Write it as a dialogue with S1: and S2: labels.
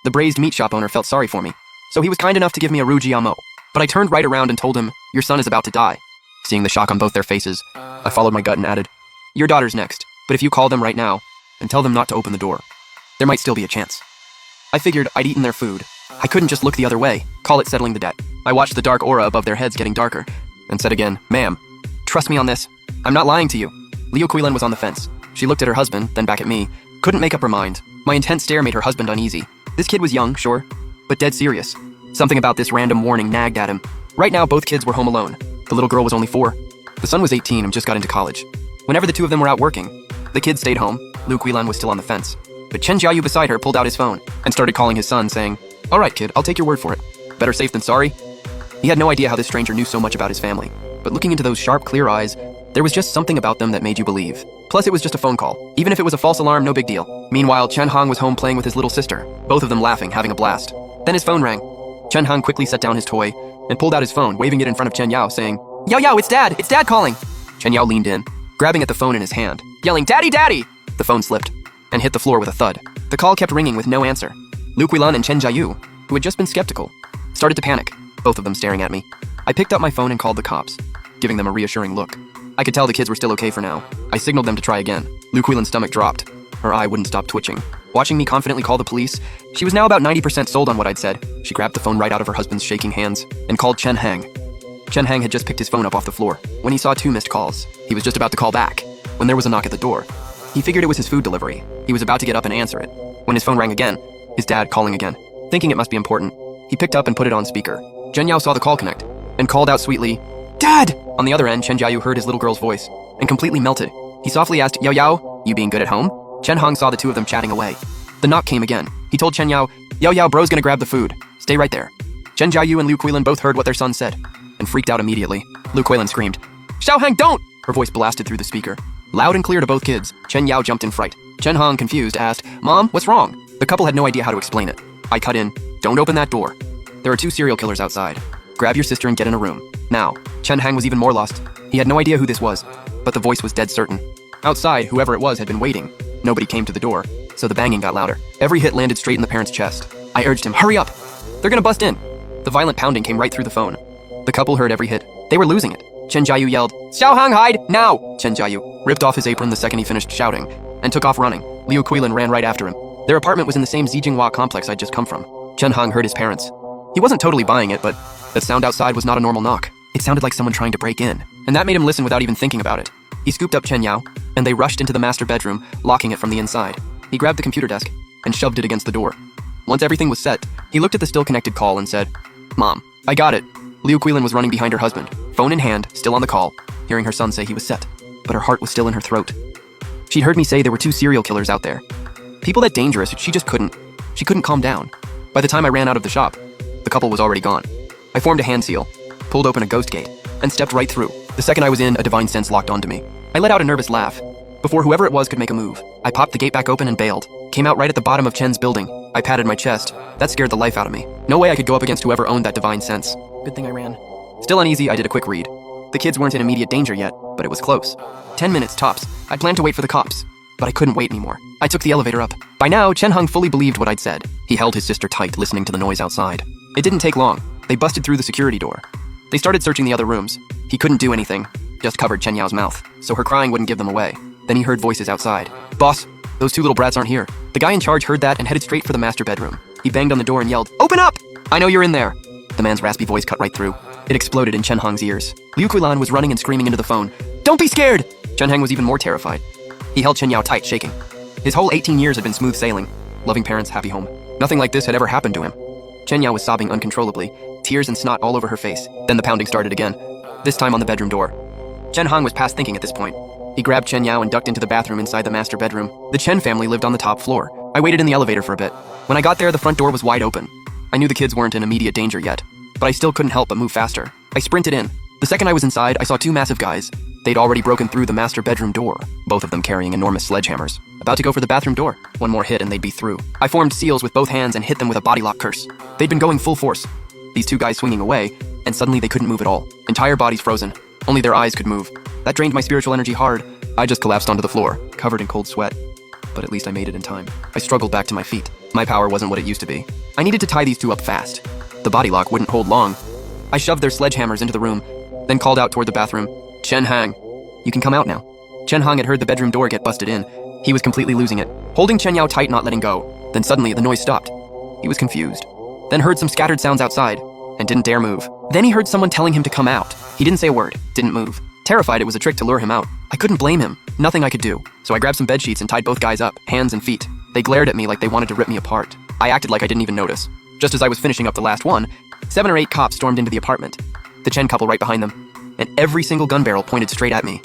S1: The braised meat shop owner felt sorry for me, so he was kind enough to give me a rugiamo. But I turned right around and told him, "Your son is about to die." Seeing the shock on both their faces, I followed my gut and added, "Your daughter's next, but if you call them right now and tell them not to open the door, there might still be a chance." I figured I'd eaten their food. I couldn't just look the other way, call it settling the debt. I watched the dark aura above their heads getting darker, and said again, "Ma'am, trust me on this. I'm not lying to you." Leo Quillen was on the fence. She looked at her husband, then back at me. Couldn't make up her mind. My intense stare made her husband uneasy. This kid was young, sure, but dead serious. Something about this random warning nagged at him. Right now, both kids were home alone. The little girl was only 4. The son was 18 and just got into college. Whenever the two of them were out working, the kids stayed home. Liu Quilan was still on the fence. But Chen Jiayu beside her pulled out his phone and started calling his son, saying, "All right, kid, I'll take your word for it. Better safe than sorry." He had no idea how this stranger knew so much about his family, but looking into those sharp, clear eyes, there was just something about them that made you believe. Plus, it was just a phone call. Even if it was a false alarm, no big deal. Meanwhile, Chen Hong was home playing with his little sister, both of them laughing, having a blast. Then his phone rang. Chen Hong quickly set down his toy and pulled out his phone, waving it in front of Chen Yao, saying, "Yao Yao, it's Dad! It's Dad calling!" Chen Yao leaned in, grabbing at the phone in his hand, yelling, "Daddy, Daddy!" The phone slipped and hit the floor with a thud. The call kept ringing with no answer. Liu Quilan and Chen Jiayu, who had just been skeptical, started to panic, both of them staring at me. I picked up my phone and called the cops, giving them a reassuring look. I could tell the kids were still okay for now. I signaled them to try again. Liu Quilan's stomach dropped. Her eye wouldn't stop twitching. Watching me confidently call the police, she was now about 90% sold on what I'd said. She grabbed the phone right out of her husband's shaking hands and called Chen Hang. Chen Hang had just picked his phone up off the floor when he saw 2 missed calls. He was just about to call back when there was a knock at the door. He figured it was his food delivery. He was about to get up and answer it when his phone rang again, his dad calling again. Thinking it must be important, he picked up and put it on speaker. Chen Yao saw the call connect and called out sweetly, "Dad!" On the other end, Chen Jiayu heard his little girl's voice and completely melted. He softly asked, "Yao Yao, you being good at home?" Chen Hong saw the two of them chatting away. The knock came again. He told Chen Yao, "Yao Yao, bro's gonna grab the food. Stay right there." Chen Jiayu and Liu Quilan both heard what their son said and freaked out immediately. Liu Quilan screamed, "Xiao Hang, don't!" Her voice blasted through the speaker. Loud and clear to both kids, Chen Yao jumped in fright. Chen Hong, confused, asked, "Mom, what's wrong?" The couple had no idea how to explain it. I cut in, "Don't open that door. There are 2 serial killers outside. Grab your sister and get in a room. Now." Chen Hang was even more lost. He had no idea who this was, but the voice was dead certain. Outside, whoever it was had been waiting. Nobody came to the door, so the banging got louder. Every hit landed straight in the parent's chest. I urged him, "Hurry up! They're gonna bust in." The violent pounding came right through the phone. The couple heard every hit. They were losing it. Chen Jiayu yelled, "Xiao Hang, hide, now!" Chen Jiayu ripped off his apron the second he finished shouting and took off running. Liu Quilan ran right after him. Their apartment was in the same Zijinghua complex I'd just come from. Chen Hong heard his parents. He wasn't totally buying it, but that sound outside was not a normal knock. It sounded like someone trying to break in, and that made him listen without even thinking about it. He scooped up Chen Yao, and they rushed into the master bedroom, locking it from the inside. He grabbed the computer desk and shoved it against the door. Once everything was set, he looked at the still connected call and said, "Mom, I got it." Liu Quilan was running behind her husband, phone in hand, still on the call, hearing her son say he was set, but her heart was still in her throat. She'd heard me say there were 2 serial killers out there. People that dangerous, she just couldn't. She couldn't calm down. By the time I ran out of the shop, the couple was already gone. I formed a hand seal, pulled open a ghost gate, and stepped right through. The second I was in, a divine sense locked onto me. I let out a nervous laugh. Before whoever it was could make a move, I popped the gate back open and bailed. Came out right at the bottom of Chen's building. I patted my chest. That scared the life out of me. No way I could go up against whoever owned that divine sense. Good thing I ran. Still uneasy, I did a quick read. The kids weren't in immediate danger yet, but it was close. 10 minutes tops. I'd planned to wait for the cops, but I couldn't wait anymore. I took the elevator up. By now, Chen Hong fully believed what I'd said. He held his sister tight, listening to the noise outside. It didn't take long. They busted through the security door. They started searching the other rooms. He couldn't do anything, just covered Chen Yao's mouth, so her crying wouldn't give them away. Then he heard voices outside. "Boss, those 2 little brats aren't here." The guy in charge heard that and headed straight for the master bedroom. He banged on the door and yelled, "Open up! I know you're in there." The man's raspy voice cut right through. It exploded in Chen Hong's ears. Liu Quilan was running and screaming into the phone. "Don't be scared!" Chen Hong was even more terrified. He held Chen Yao tight, shaking. His whole 18 years had been smooth sailing. Loving parents, happy home. Nothing like this had ever happened to him. Chen Yao was sobbing uncontrollably, tears and snot all over her face. Then the pounding started again, this time on the bedroom door. Chen Hong was past thinking at this point. He grabbed Chen Yao and ducked into the bathroom inside the master bedroom. The Chen family lived on the top floor. I waited in the elevator for a bit. When I got there, the front door was wide open. I knew the kids weren't in immediate danger yet, but I still couldn't help but move faster. I sprinted in. The second I was inside, I saw 2 massive guys. They'd already broken through the master bedroom door, both of them carrying enormous sledgehammers. About to go for the bathroom door. One more hit and they'd be through. I formed seals with both hands and hit them with a body lock curse. They'd been going full force. These 2 guys swinging away, and suddenly they couldn't move at all. Entire bodies frozen. Only their eyes could move. That drained my spiritual energy hard. I just collapsed onto the floor, covered in cold sweat. but at least I made it in time. I struggled back to my feet. My power wasn't what it used to be. I needed to tie these two up fast. The body lock wouldn't hold long. I shoved their sledgehammers into the room, then called out toward the bathroom. Chen Hang, you can come out now. Chen Hang had heard the bedroom door get busted in. He was completely losing it, holding Chen Yao tight, not letting go. Then suddenly, the noise stopped. He was confused. Then heard some scattered sounds outside, and didn't dare move. Then he heard someone telling him to come out. He didn't say a word, didn't move. Terrified it was a trick to lure him out. I couldn't blame him. Nothing I could do. So I grabbed some bedsheets and tied both guys up, hands and feet. They glared at me like they wanted to rip me apart. I acted like I didn't even notice. Just as I was finishing up the last one, 7 or 8 cops stormed into the apartment. The Chen couple right behind them. And every single gun barrel pointed straight at me.